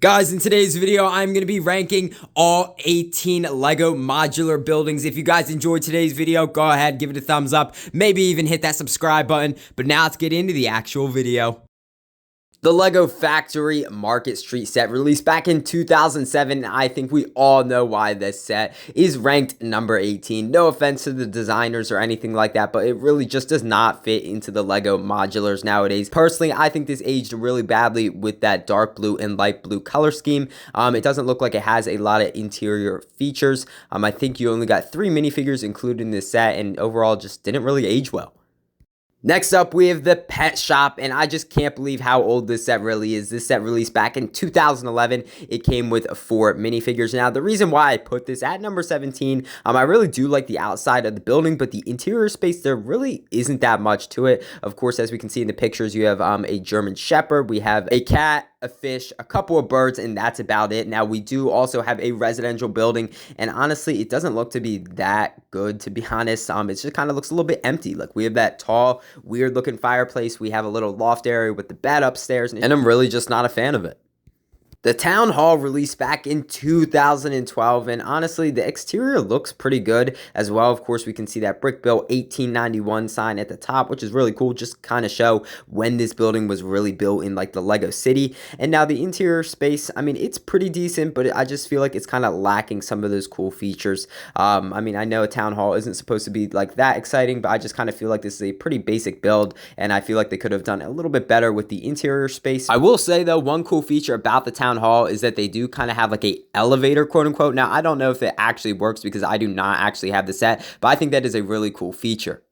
Guys, in today's video, I'm going to be ranking all 18 LEGO modular buildings. If you guys enjoyed today's video, go ahead, give it a thumbs up, maybe even hit that subscribe button. But now let's get into the actual video. The LEGO Factory Market Street set, released back in 2007. I think we all know why this set is ranked number 18. No offense to the designers or anything like that, but it really just does not fit into the LEGO modulars nowadays. Personally, I think this aged really badly with that dark blue and light blue color scheme. It doesn't look like it has a lot of interior features. I think you only got 3 minifigures included in this set, and overall just didn't really age well. Next up, we have the Pet Shop, and I just can't believe how old this set really is. This set released back in 2011. It came with 4 minifigures. Now, the reason why I put this at number 17, I really do like the outside of the building, but the interior space, there really isn't that much to it. Of course, as we can see in the pictures, you have a German Shepherd, we have a cat, a fish, a couple of birds, and that's about it. Now, we do also have a residential building, and honestly, it doesn't look to be that good, to be honest. It just kind of looks a little bit empty. Like, we have that tall, weird looking fireplace, we have a little loft area with the bed upstairs, and I'm really just not a fan of it. The Town Hall released back in 2012, and honestly, the exterior looks pretty good as well. Of course, we can see that brick built 1891 sign at the top, which is really cool, just kind of show when this building was really built in like the Lego City. And now the interior space, I mean, it's pretty decent, but I just feel like it's kind of lacking some of those cool features. I mean, I know a Town Hall isn't supposed to be like that exciting, but I just kind of feel like this is a pretty basic build, and I feel like they could have done a little bit better with the interior space. I will say though, one cool feature about the Town Hall is that they do kind of have like a elevator, quote unquote. Now, I don't know if it actually works because I do not actually have the set, but I think that is a really cool feature.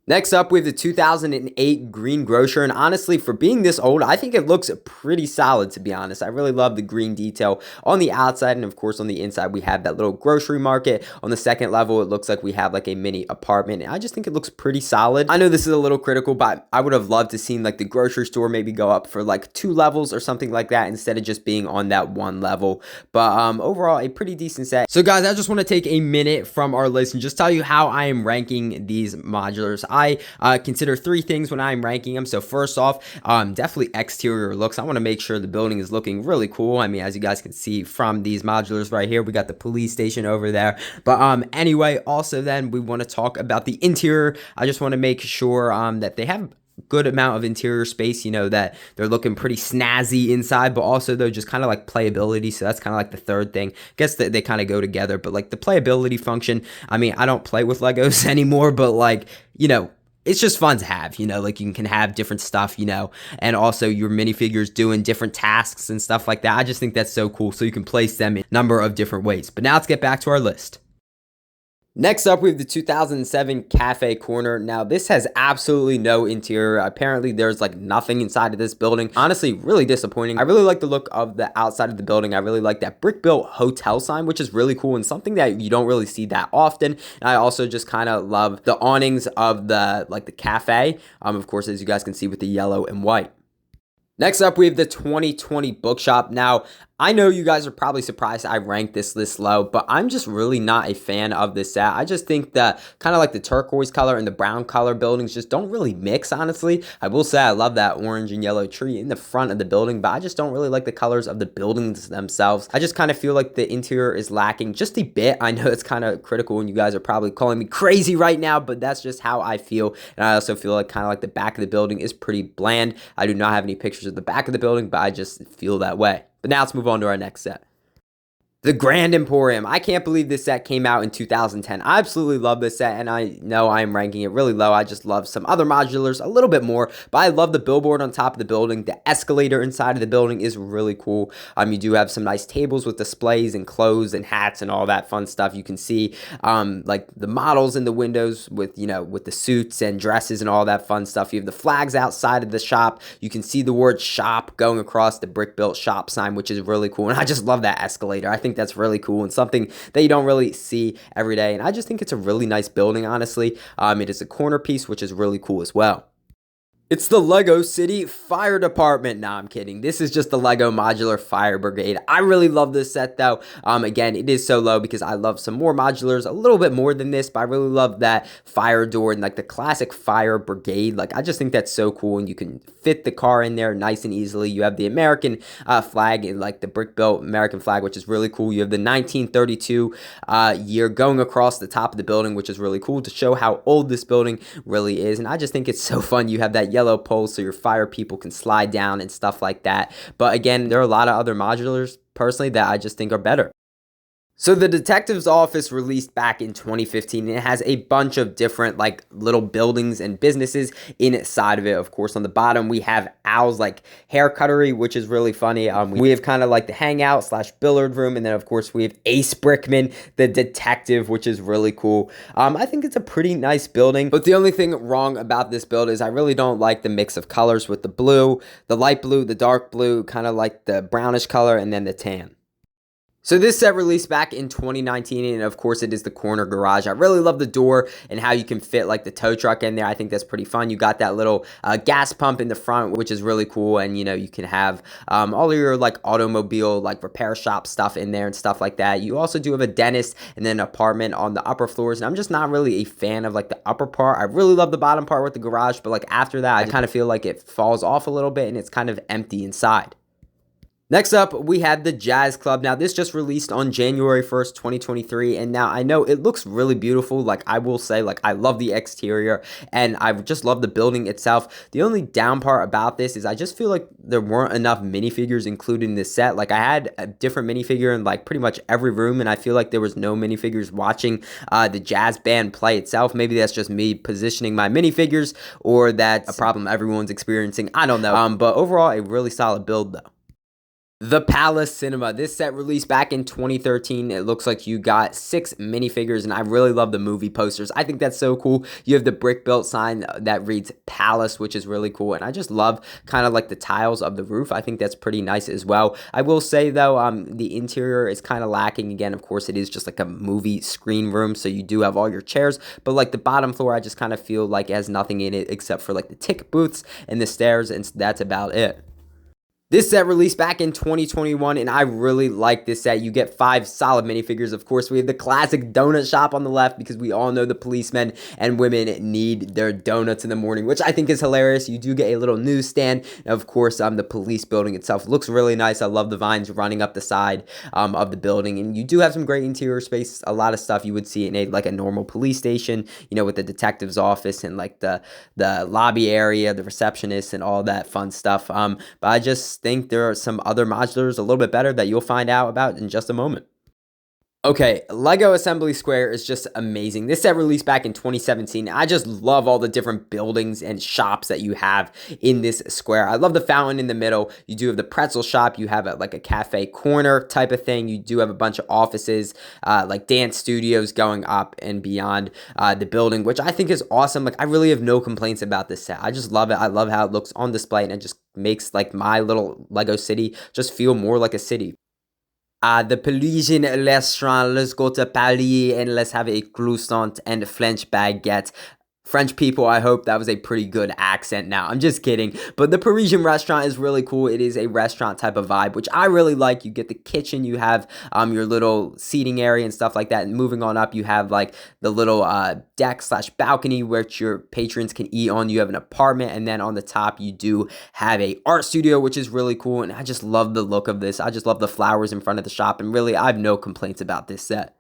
Next up, we have the 2008 green Grocer, and honestly, for being this old, I think it looks pretty solid, to be honest. I really love the green detail on the outside, and of course, on the inside, we have that little grocery market. On the second level, it looks like we have like a mini apartment, and I just think it looks pretty solid. I know this is a little critical, but I would have loved to seen like the grocery store maybe go up for like 2 levels or something like that instead of just being on that 1 level. But overall, a pretty decent set. So guys, I just want to take a minute from our list and just tell you how I am ranking these modulars. I consider 3 things when I'm ranking them. So first off, definitely exterior looks. I want to make sure the building is looking really cool. I mean, as you guys can see from these modulars right here, we got the police station over there. But anyway, also then we want to talk about the interior. I just want to make sure that they have good amount of interior space, you know, that they're looking pretty snazzy inside, but also though just kind of like playability. So that's kind of like the third thing. I guess that they kind of go together, but like the playability function, I mean, I don't play with Legos anymore, but like, you know, it's just fun to have, you know, like you can have different stuff, you know, and also your minifigures doing different tasks and stuff like that. I just think that's so cool. So you can place them in a number of different ways. But now let's get back to our list. Next up, we have the 2007 Cafe Corner. Now, this has absolutely no interior. Apparently, there's like nothing inside of this building. Honestly, really disappointing. I really like the look of the outside of the building. I really like that brick-built hotel sign, which is really cool and something that you don't really see that often. And I also just kind of love the awnings of the cafe. Of course, as you guys can see with the yellow and white. Next up, we have the 2020 Bookshop. Now, I know you guys are probably surprised I ranked this list low, but I'm just really not a fan of this set. I just think that kind of like the turquoise color and the brown color buildings just don't really mix, honestly. I will say I love that orange and yellow tree in the front of the building, but I just don't really like the colors of the buildings themselves. I just kind of feel like the interior is lacking just a bit. I know it's kind of critical and you guys are probably calling me crazy right now, but that's just how I feel. And I also feel like kind of like the back of the building is pretty bland. I do not have any pictures of the back of the building, but I just feel that way. But now let's move on to our next set. The Grand Emporium. I can't believe this set came out in 2010. I absolutely love this set, and I know I'm ranking it really low. I just love some other modulars a little bit more, but I love the billboard on top of the building. The escalator inside of the building is really cool. You do have some nice tables with displays and clothes and hats and all that fun stuff. You can see like the models in the windows with, you know, with the suits and dresses and all that fun stuff. You have the flags outside of the shop. You can see the word shop going across the brick-built shop sign, which is really cool, and I just love that escalator. I think that's really cool and something that you don't really see every day, and I just think it's a really nice building, honestly. It is a corner piece, which is really cool as well. It's the Lego City Fire Department. Nah, I'm kidding. This is just the Lego Modular Fire Brigade. I really love this set though. Again, it is so low because I love some more modulars, a little bit more than this, but I really love that fire door and like the classic fire brigade. Like, I just think that's so cool, and you can fit the car in there nice and easily. You have the American flag and like the brick-built American flag, which is really cool. You have the 1932 year going across the top of the building, which is really cool to show how old this building really is. And I just think it's so fun. You have that yellow pole so your fire people can slide down and stuff like that. But again, there are a lot of other modulars personally that I just think are better. So the detective's office released back in 2015, and it has a bunch of different like little buildings and businesses inside of it. Of course, on the bottom we have Al's like hair cuttery, which is really funny. We have kind of like the hangout / billiard room, and then of course we have Ace Brickman, the detective, which is really cool. I think it's a pretty nice building, but the only thing wrong about this build is I really don't like the mix of colors with the blue, the light blue, the dark blue, kind of like the brownish color, and then the tan. So this set released back in 2019, and of course it is the corner garage. I really love the door and how you can fit like the tow truck in there. I think that's pretty fun. You got that little gas pump in the front, which is really cool, and you know, you can have all of your like automobile like repair shop stuff in there and stuff like that. You also do have a dentist and then an apartment on the upper floors, and I'm just not really a fan of like the upper part. I really love the bottom part with the garage, but like after that I kind of feel like it falls off a little bit and it's kind of empty inside. Next up, we have the Jazz Club. Now, this just released on January 1st, 2023, and now I know it looks really beautiful. Like, I will say, like, I love the exterior, and I just love the building itself. The only down part about this is I just feel like there weren't enough minifigures included in this set. Like, I had a different minifigure in, like, pretty much every room, and I feel like there was no minifigures watching the jazz band play itself. Maybe that's just me positioning my minifigures, or that's a problem everyone's experiencing. I don't know. But overall, a really solid build, though. The Palace Cinema. This set released back in 2013. It looks like you got 6 minifigures, and I really love the movie posters. I think that's so cool. You have the brick-built sign that reads Palace, which is really cool, and I just love kind of like the tiles of the roof. I think that's pretty nice as well. I will say, though, the interior is kind of lacking. Again, of course, it is just like a movie screen room, so you do have all your chairs, but like the bottom floor, I just kind of feel like it has nothing in it except for like the ticket booths and the stairs, and that's about it. This set released back in 2021, and I really like this set. You get 5 solid minifigures. Of course, we have the classic donut shop on the left because we all know the policemen and women need their donuts in the morning, which I think is hilarious. You do get a little newsstand. And of course, the police building itself looks really nice. I love the vines running up the side of the building, and you do have some great interior space. A lot of stuff you would see in a normal police station, you know, with the detective's office and like the lobby area, the receptionist, and all that fun stuff. But I just think there are some other modulars a little bit better that you'll find out about in just a moment. Okay, Lego Assembly Square is just amazing. This set released back in 2017. I just love all the different buildings and shops that you have in this square. I love the fountain in the middle. You do have the pretzel shop. You have like a cafe corner type of thing. You do have a bunch of offices, like dance studios going up and beyond the building, which I think is awesome. Like, I really have no complaints about this set. I just love it. I love how it looks on display, and it just makes like my little Lego city just feel more like a city. The Parisian Restaurant. Let's go to Paris and let's have a croissant and French baguette. French people, I hope that was a pretty good accent. Now, I'm just kidding. But the Parisian Restaurant is really cool. It is a restaurant type of vibe, which I really like. You get the kitchen, you have your little seating area and stuff like that. And moving on up, you have like the little deck / balcony which your patrons can eat on. You have an apartment, and then on the top, you do have a art studio, which is really cool. And I just love the look of this. I just love the flowers in front of the shop. And really, I have no complaints about this set.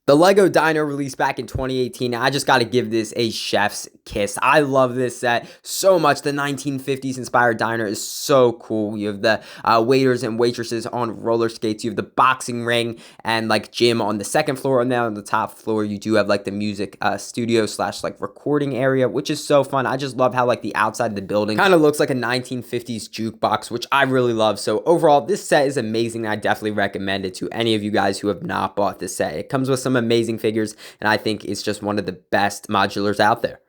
The Lego Diner released back in 2018. I just got to give this a chef's kiss. I love this set so much. The 1950s inspired diner is so cool. You have the waiters and waitresses on roller skates. You have the boxing ring and like gym on the second floor. And then on the top floor, you do have like the music studio / like recording area, which is so fun. I just love how like the outside of the building kind of looks like a 1950s jukebox, which I really love. So overall, this set is amazing. I definitely recommend it to any of you guys who have not bought this set. It comes with some amazing figures, and I think it's just one of the best modulars out there.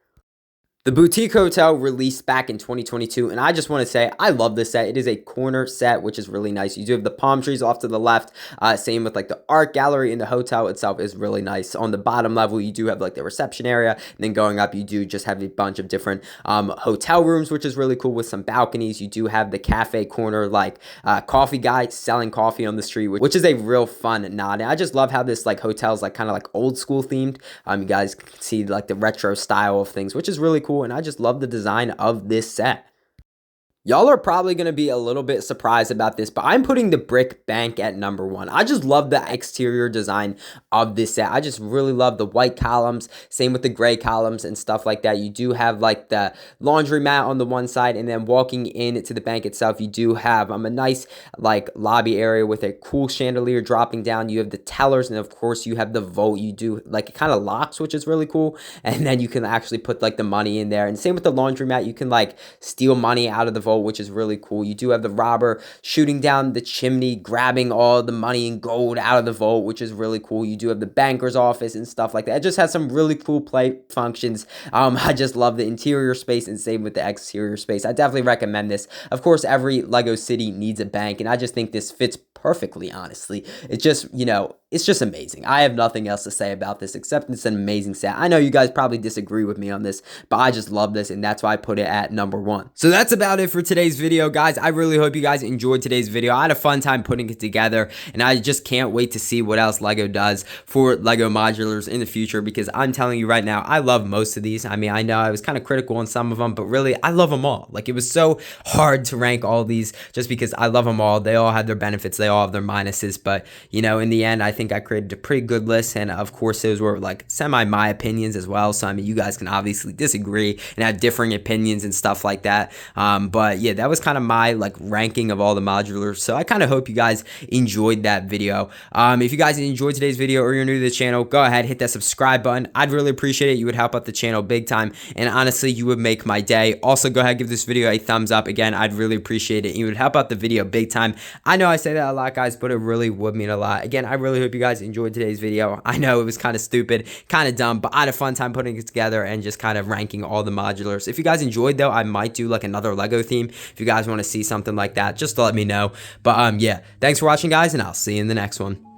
The Boutique Hotel released back in 2022, and I just want to say I love this set. It is a corner set, which is really nice. You do have the palm trees off to the left, same with like the art gallery, in the hotel itself is really nice. On the bottom level, you do have like the reception area, and then going up, you do just have a bunch of different hotel rooms, which is really cool with some balconies. You do have the cafe corner, like coffee guy selling coffee on the street, which is a real fun nod. And I just love how this like hotel is like kind of like old school themed. You guys can see like the retro style of things, which is really cool. And I just love the design of this set. Y'all are probably going to be a little bit surprised about this, but I'm putting the brick bank at number 1. I just love the exterior design of this set. I just really love the white columns, same with the gray columns and stuff like that. You do have like the laundromat on the one side, and then walking in to the bank itself, you do have a nice like lobby area with a cool chandelier dropping down. You have the tellers, and of course you have the vault. You do like it kind of locks, which is really cool, and then you can actually put like the money in there. And same with the laundromat, you can like steal money out of the vault, which is really cool. You do have the robber shooting down the chimney, grabbing all the money and gold out of the vault, which is really cool. You do have the banker's office and stuff like that. It just has some really cool play functions. I just love the interior space, and same with the exterior space. I definitely recommend this. Of course, every Lego city needs a bank, and I just think this fits perfectly, honestly. It's just, you know, it's just amazing. I have nothing else to say about this except it's an amazing set. I know you guys probably disagree with me on this, but I just love this, and that's why I put it at number 1. So that's about it for today's video, guys. I really hope you guys enjoyed today's video. I had a fun time putting it together, and I just can't wait to see what else Lego does for Lego modulars in the future, because I'm telling you right now, I love most of these. I mean, I know I was kind of critical on some of them, but really, I love them all. Like, it was so hard to rank all these just because I love them all. They all have their benefits. They all have their minuses, but, you know, in the end, I think I created a pretty good list, and of course, those were like semi my opinions as well. So, I mean, you guys can obviously disagree and have differing opinions and stuff like that. But yeah, that was kind of my like ranking of all the modulars. So I kind of hope you guys enjoyed that video. If you guys enjoyed today's video or you're new to the channel, go ahead, hit that subscribe button. I'd really appreciate it. You would help out the channel big time, and honestly, you would make my day. Also, go ahead, give this video a thumbs up. Again, I'd really appreciate it. You would help out the video big time. I know I say that a lot, guys, but it really would mean a lot. Again, I really hope you guys enjoyed today's video. I know it was kind of stupid, kind of dumb, but I had a fun time putting it together and just kind of ranking all the modulars. If you guys enjoyed, though, I might do like another Lego theme. If you guys want to see something like that, just let me know. But yeah, thanks for watching, guys, and I'll see you in the next one.